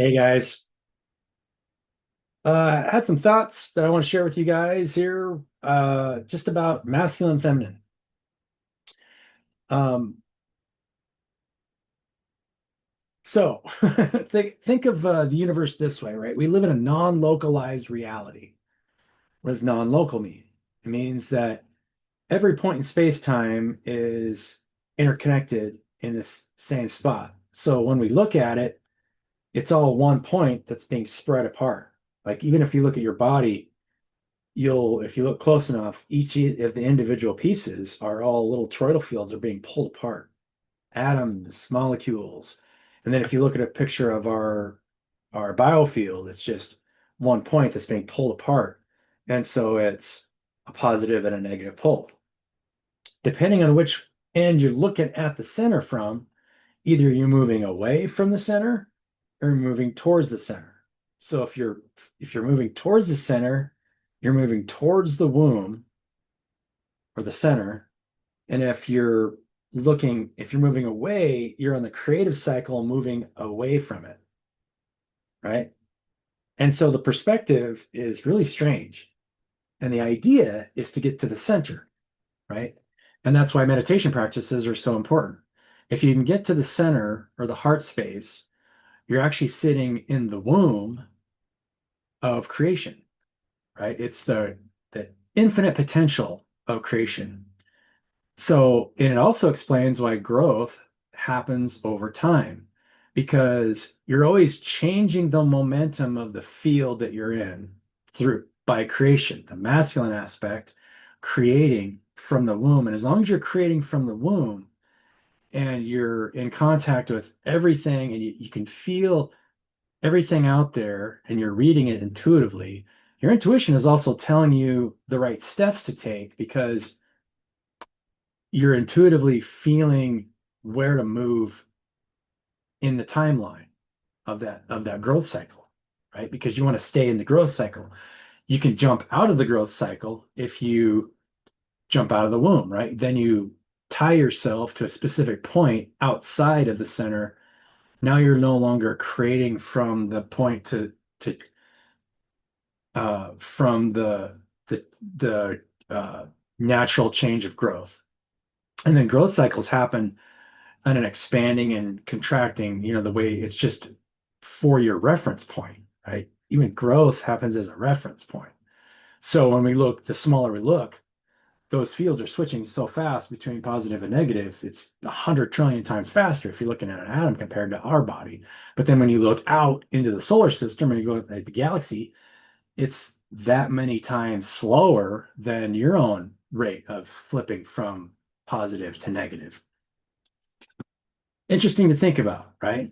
Hey guys, I had some thoughts that I want to share with you guys here, just about masculine and feminine. Um, so think of the universe this way, right? We live in a non-localized reality. What does non-local mean? It means that every point in space-time is interconnected in this same spot. So when we look at it, it's all one point that's being spread apart. Like even if you look at your body, if you look close enough, each of the individual pieces are all little toroidal fields are being pulled apart, atoms, molecules. And then if you look at a picture of our biofield, it's just one point that's being pulled apart. And so it's a positive and a negative pole. Depending on which end you're looking at the center from, either you're moving away from the center or moving towards the center. So if you're moving towards the center, you're moving towards the womb or the center. And if you're moving away, you're on the creative cycle moving away from it, right? And so the perspective is really strange. And the idea is to get to the center, right? And that's why meditation practices are so important. If you can get to the center or the heart space, you're actually sitting in the womb of creation, right? It's the infinite potential of creation. So, and it also explains why growth happens over time because you're always changing the momentum of the field that you're in through by creation, the masculine aspect, creating from the womb. And as long as you're creating from the womb and you're in contact with everything and you can feel everything out there and you're reading it intuitively, your intuition is also telling you the right steps to take because you're intuitively feeling where to move in the timeline of that growth cycle, right? Because you want to stay in the growth cycle. You can jump out of the growth cycle if you jump out of the womb, right? Then you tie yourself to a specific point outside of the center. Now you're no longer creating from the point to from the natural change of growth. And then growth cycles happen on an expanding and contracting, the way it's just for your reference point, right? Even growth happens as a reference point. So when we look, the smaller we look, those fields are switching so fast between positive and negative. It's 100 trillion times faster if you're looking at an atom compared to our body. But then when you look out into the solar system and you go at the galaxy, it's that many times slower than your own rate of flipping from positive to negative. Interesting to think about, right?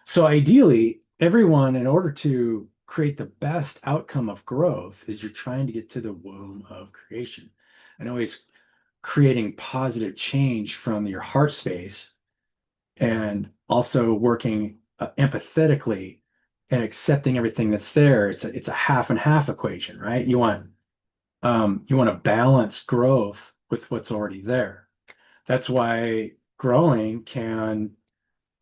So ideally, everyone, in order to create the best outcome of growth, is you're trying to get to the womb of creation and always creating positive change from your heart space and also working empathetically and accepting everything that's there. It's a half and half equation, right? You want to balance growth with what's already there. That's why growing can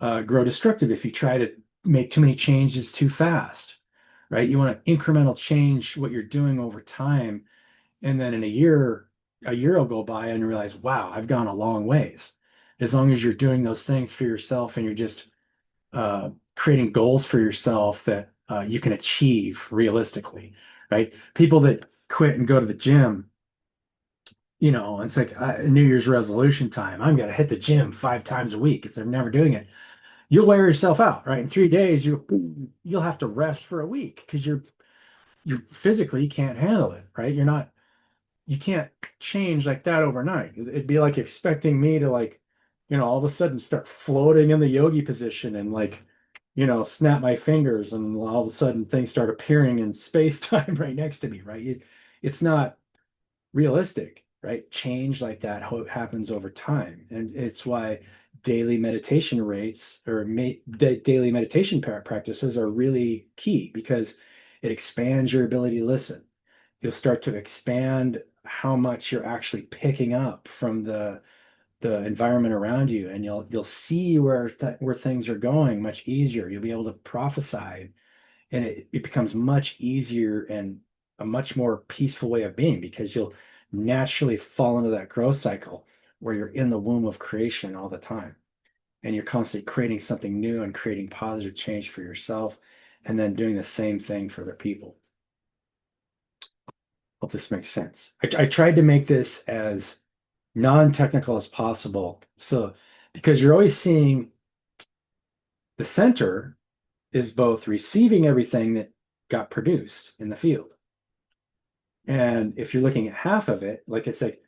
grow destructive if you try to make too many changes too fast, right? You want to incremental change what you're doing over time, and then in a year will go by and you realize, wow, I've gone a long ways. As long as you're doing those things for yourself and you're just creating goals for yourself that you can achieve realistically, right? People that quit and go to the gym, it's like New Year's resolution time. I'm going to hit the gym 5 times a week if they're never doing it. You'll wear yourself out, right? In 3 days, you'll have to rest for a week because you're physically you can't handle it, right? You can't change like that overnight. It'd be like expecting me to all of a sudden start floating in the yogi position and snap my fingers and all of a sudden things start appearing in space time right next to me, right? It's not realistic, right? Change like that happens over time. And it's why daily meditation rates or daily meditation practices are really key because it expands your ability to listen. You'll start to expand how much you're actually picking up from the environment around you, and you'll see where things are going much easier. You'll be able to prophesy, and it becomes much easier and a much more peaceful way of being because you'll naturally fall into that growth cycle where you're in the womb of creation all the time and you're constantly creating something new and creating positive change for yourself and then doing the same thing for other people. Hope this makes sense. I tried to make this as non-technical as possible. So, because you're always seeing the center is both receiving everything that got produced in the field. And if you're looking at half of it, like it's like,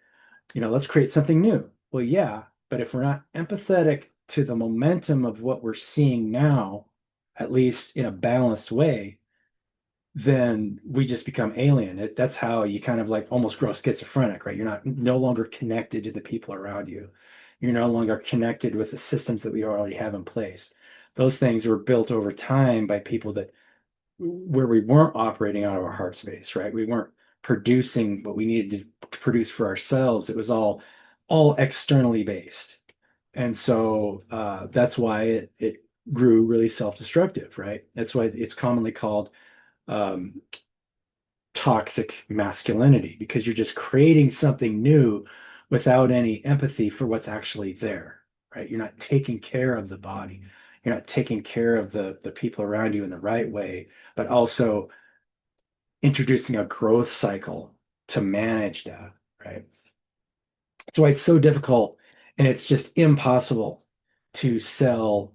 let's create something new. Well, yeah, but if we're not empathetic to the momentum of what we're seeing now, at least in a balanced way, then we just become alien. That's how you kind of like almost grow schizophrenic, right? You're not no longer connected to the people around you. You're no longer connected with the systems that we already have in place. Those things were built over time by people that where we weren't operating out of our heart space, right? We weren't producing what we needed to produce for ourselves. It was all externally based. And so that's why it grew really self-destructive, right? That's why it's commonly called um, toxic masculinity because you're just creating something new without any empathy for what's actually there, right? You're not taking care of the body. You're not taking care of the people around you in the right way, but also introducing a growth cycle to manage that, right? That's why it's so difficult and it's just impossible to sell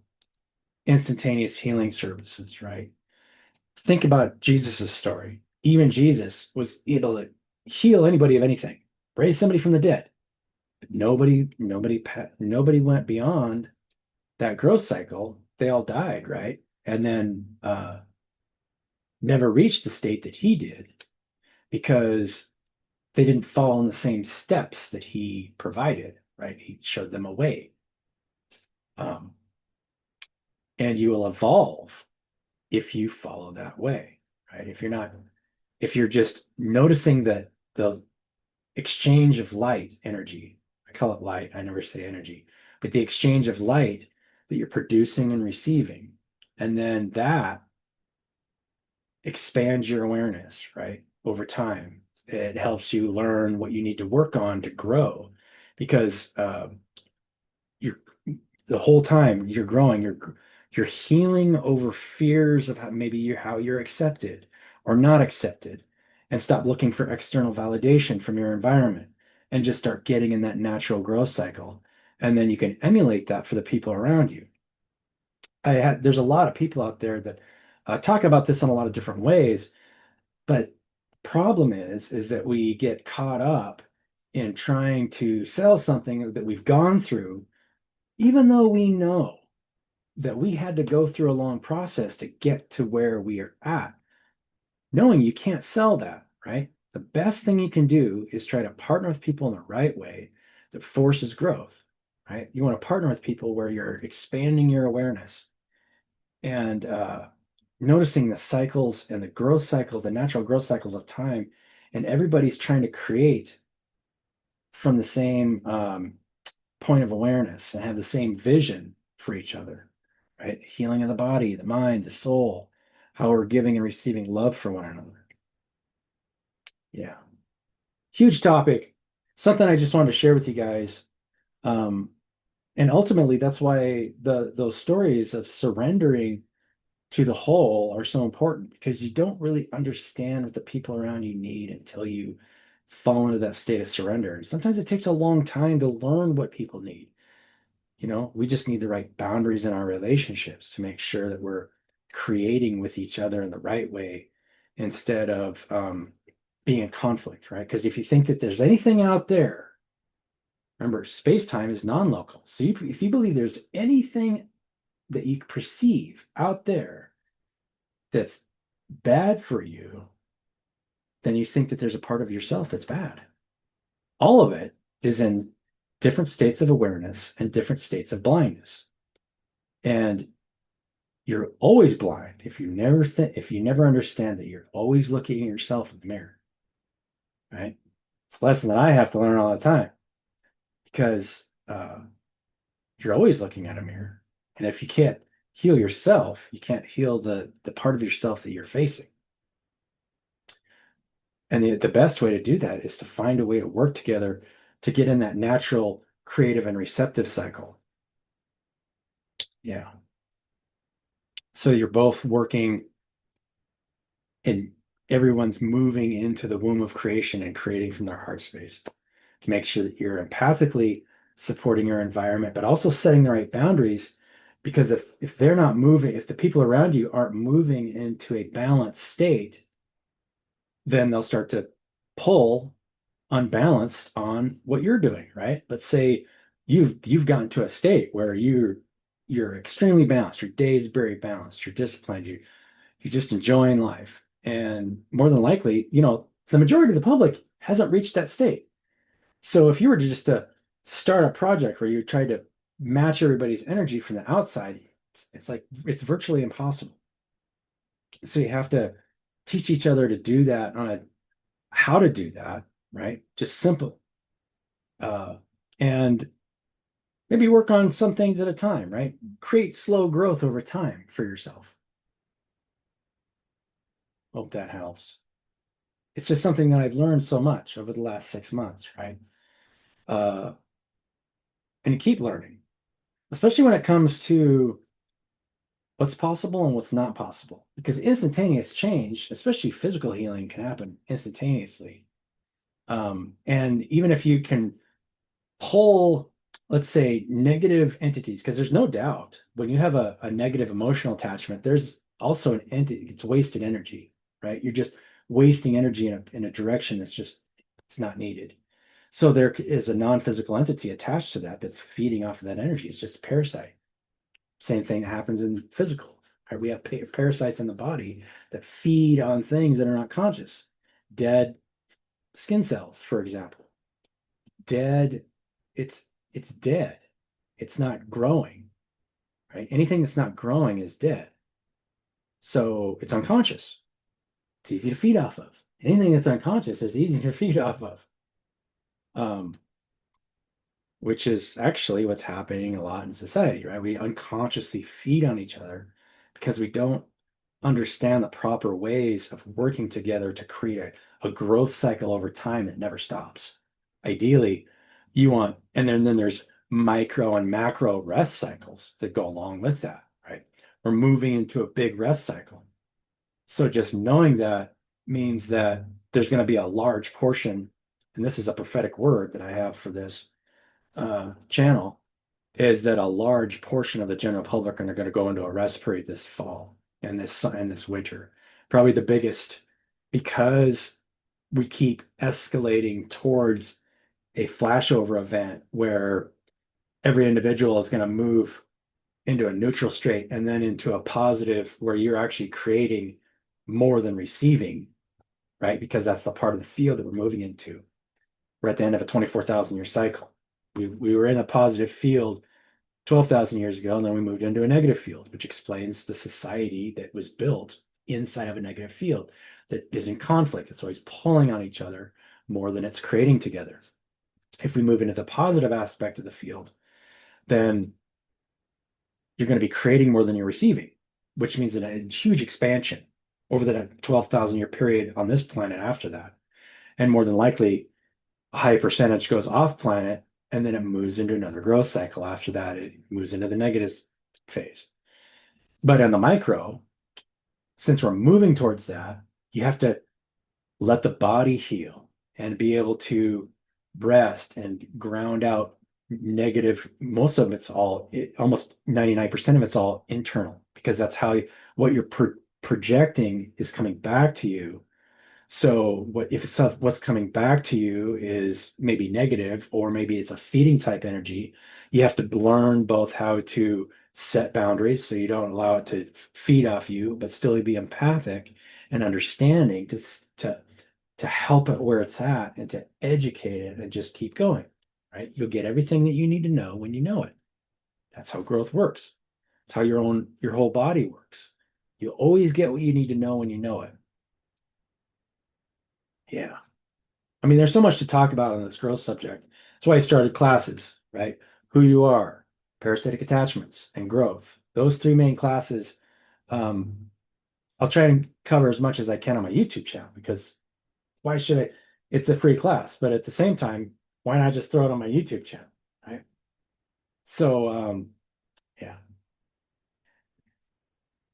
instantaneous healing services, right? Think about Jesus's story. Even Jesus was able to heal anybody of anything, raise somebody from the dead. But nobody went beyond that growth cycle. They all died, right? And then never reached the state that he did because they didn't follow in the same steps that he provided, right? He showed them a way. Um, and you will evolve if you follow that way, right? If you're just noticing that the exchange of light energy, I call it light, I never say energy, but the exchange of light that you're producing and receiving, and then that expands your awareness, right? Over time. It helps you learn what you need to work on to grow because you're the whole time you're growing, you're healing over fears of how you're accepted or not accepted, and stop looking for external validation from your environment and just start getting in that natural growth cycle. And then you can emulate that for the people around you. There's a lot of people out there that talk about this in a lot of different ways, but problem is that we get caught up in trying to sell something that we've gone through, even though we know that we had to go through a long process to get to where we are at, knowing you can't sell that, right? The best thing you can do is try to partner with people in the right way that forces growth, right? You want to partner with people where you're expanding your awareness and noticing the cycles and the growth cycles, the natural growth cycles of time, and everybody's trying to create from the same point of awareness and have the same vision for each other, right? Healing of the body, the mind, the soul, how we're giving and receiving love for one another. Yeah. Huge topic. Something I just wanted to share with you guys. Um, and ultimately, that's why those stories of surrendering to the whole are so important because you don't really understand what the people around you need until you fall into that state of surrender. And sometimes it takes a long time to learn what people need. We just need the right boundaries in our relationships to make sure that we're creating with each other in the right way instead of being in conflict, right? Because if you think that there's anything out there, remember, space-time is non-local. So if you believe there's anything that you perceive out there that's bad for you, then you think that there's a part of yourself that's bad. All of it is in different states of awareness and different states of blindness. And you're always blind if you never understand that you're always looking at yourself in the mirror, right? It's a lesson that I have to learn all the time because uh, you're always looking at a mirror. And if you can't heal yourself, you can't heal the part of yourself that you're facing. And the best way to do that is to find a way to work together to get in that natural, creative, and receptive cycle. Yeah. So you're both working and everyone's moving into the womb of creation and creating from their heart space to make sure that you're empathically supporting your environment, but also setting the right boundaries. Because if they're not moving, if the people around you aren't moving into a balanced state, then they'll start to pull unbalanced on what you're doing, right? Let's say you've gotten to a state where you're extremely balanced, your day's very balanced, you're disciplined, you're just enjoying life. And more than likely, the majority of the public hasn't reached that state. So if you were to just to start a project where you tried to match everybody's energy from the outside, it's like it's virtually impossible. So you have to teach each other to do that on a how to do that, right? Just simple. Uh, and maybe work on some things at a time, right? Create slow growth over time for yourself. Hope that helps. It's just something that I've learned so much over the last 6 months, right? Uh, and you keep learning, especially when it comes to what's possible and what's not possible. Because instantaneous change, especially physical healing, can happen instantaneously. And even if you can pull, let's say, negative entities, because there's no doubt when you have a negative emotional attachment, there's also an entity, it's wasted energy, right? You're just wasting energy in a direction that's just, it's not needed. So there is a non-physical entity attached to that that's feeding off of that energy. It's just a parasite. Same thing that happens in physical. Right? We have parasites in the body that feed on things that are not conscious. Dead skin cells, for example. Dead, it's it's dead. It's not growing, right? Anything that's not growing is dead. So it's unconscious. It's easy to feed off of. Anything that's unconscious is easy to feed off of. Um, which is actually what's happening a lot in society, right? We unconsciously feed on each other because we don't understand the proper ways of working together to create a growth cycle over time that never stops. Ideally, you want, and then there's micro and macro rest cycles that go along with that, right? We're moving into a big rest cycle. So just knowing that means that there's going to be a large portion, and this is a prophetic word that I have for this channel, is that a large portion of the general public are going to go into a rest period this fall and this winter. Probably the biggest because we keep escalating towards a flashover event where every individual is going to move into a neutral state and then into a positive where you're actually creating more than receiving, right? Because that's the part of the field that we're moving into. We're at the end of a 24,000 year cycle. We were in a positive field 12,000 years ago, and then we moved into a negative field, which explains the society that was built inside of a negative field that is in conflict. It's always pulling on each other more than it's creating together. If we move into the positive aspect of the field, then you're going to be creating more than you're receiving, which means a huge expansion over the 12,000 year period on this planet after that. And more than likely, a high percentage goes off planet and then it moves into another growth cycle. After that, it moves into the negative phase. But on the micro, since we're moving towards that, you have to let the body heal and be able to rest and ground out negative. Most of it's almost 99% of it's all internal because that's how what you're projecting is coming back to you. So what if it's what's coming back to you is maybe negative, or maybe it's a feeding type energy, you have to learn both how to set boundaries so you don't allow it to feed off you, but still be empathic and understanding to help it where it's at and to educate it and just keep going, right? You'll get everything that you need to know when you know it. That's how growth works. It's how your whole body works. You'll always get what you need to know when you know it. Yeah. I mean, there's so much to talk about on this growth subject. That's why I started classes, right? who you are, parasitic attachments, and growth. Those three main classes, um, I'll try and cover as much as I can on my YouTube channel because why should I? It's a free class, but at the same time, why not just throw it on my YouTube channel, right? So, yeah,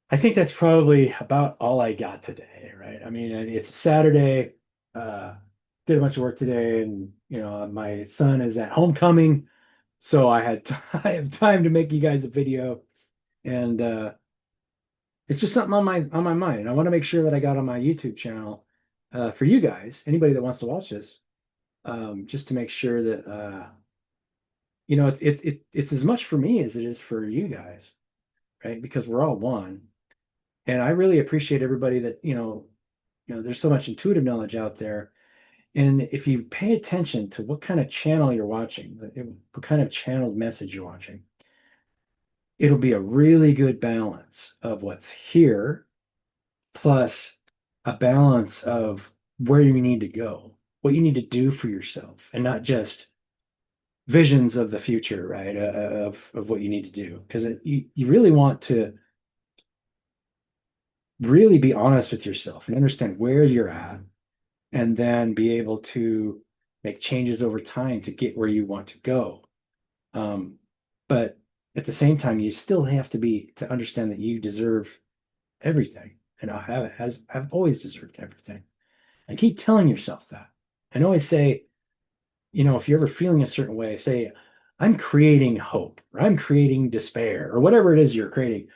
I think that's probably about all I got today, right? I mean, it's a Saturday. Uh, did a bunch of work today, and my son is at homecoming, so I have time to make you guys a video, and it's just something on my mind. I want to make sure that I got on my YouTube channel for you guys, anybody that wants to watch this, just to make sure that it's as much for me as it is for you guys, right? Because we're all one. And I really appreciate everybody that, there's so much intuitive knowledge out there. And if you pay attention to what kind of channel you're watching, what kind of channeled message you're watching, it'll be a really good balance of what's here plus a balance of where you need to go, what you need to do for yourself, and not just visions of the future, right? Of what you need to do. Because you really want to really be honest with yourself and understand where you're at, and then be able to make changes over time to get where you want to go. Um, but at the same time, you still have to understand that you deserve everything. And I've always deserved everything. And keep telling yourself that. And always say, if you're ever feeling a certain way, say, I'm creating hope, or I'm creating despair, or whatever it is you're creating.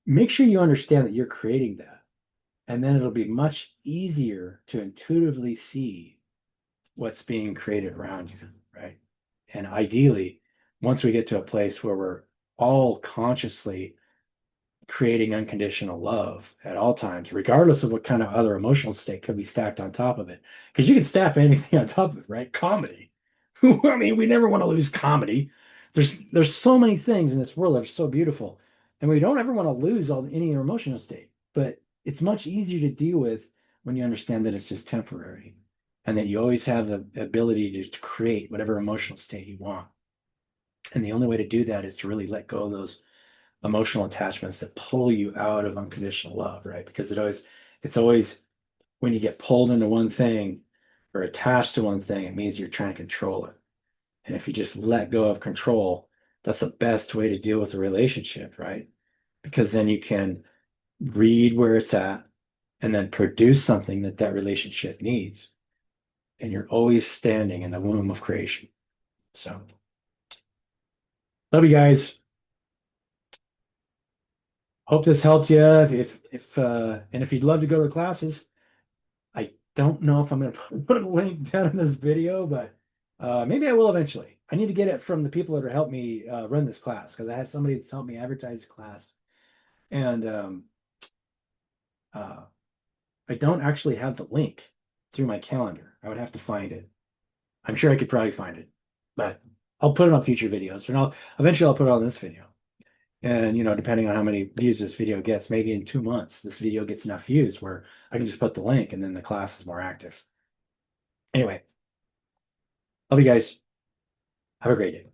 Make sure you understand that you're creating that. And then it'll be much easier to intuitively see what's being created around you, right? And ideally, once we get to a place where we're all consciously creating unconditional love at all times, regardless of what kind of other emotional state could be stacked on top of it. Because you can stack anything on top of it, right? Comedy. I mean, we never want to lose comedy. There's so many things in this world that are so beautiful, and we don't ever want to lose any emotional state. But it's much easier to deal with when you understand that it's just temporary, and that you always have the ability to create whatever emotional state you want. And the only way to do that is to really let go of those emotional attachments that pull you out of unconditional love, right? Because it's always when you get pulled into one thing or attached to one thing, it means you're trying to control it. And if you just let go of control, that's the best way to deal with a relationship, right? Because then you can read where it's at and then produce something that relationship needs. And you're always standing in the womb of creation. So, love you guys. Hope this helped you. If you'd love to go to the classes, I don't know if I'm going to put a link down in this video, but maybe I will eventually. I need to get it from the people that are helping me run this class because I have somebody that's helped me advertise the class, and uh, I don't actually have the link through my calendar. I would have to find it. I'm sure I could probably find it, but I'll put it on future videos, and I'll put it on this video. And depending on how many views this video gets, maybe in 2 months, this video gets enough views where I can just put the link and then the class is more active. Anyway, love you guys. Have a great day.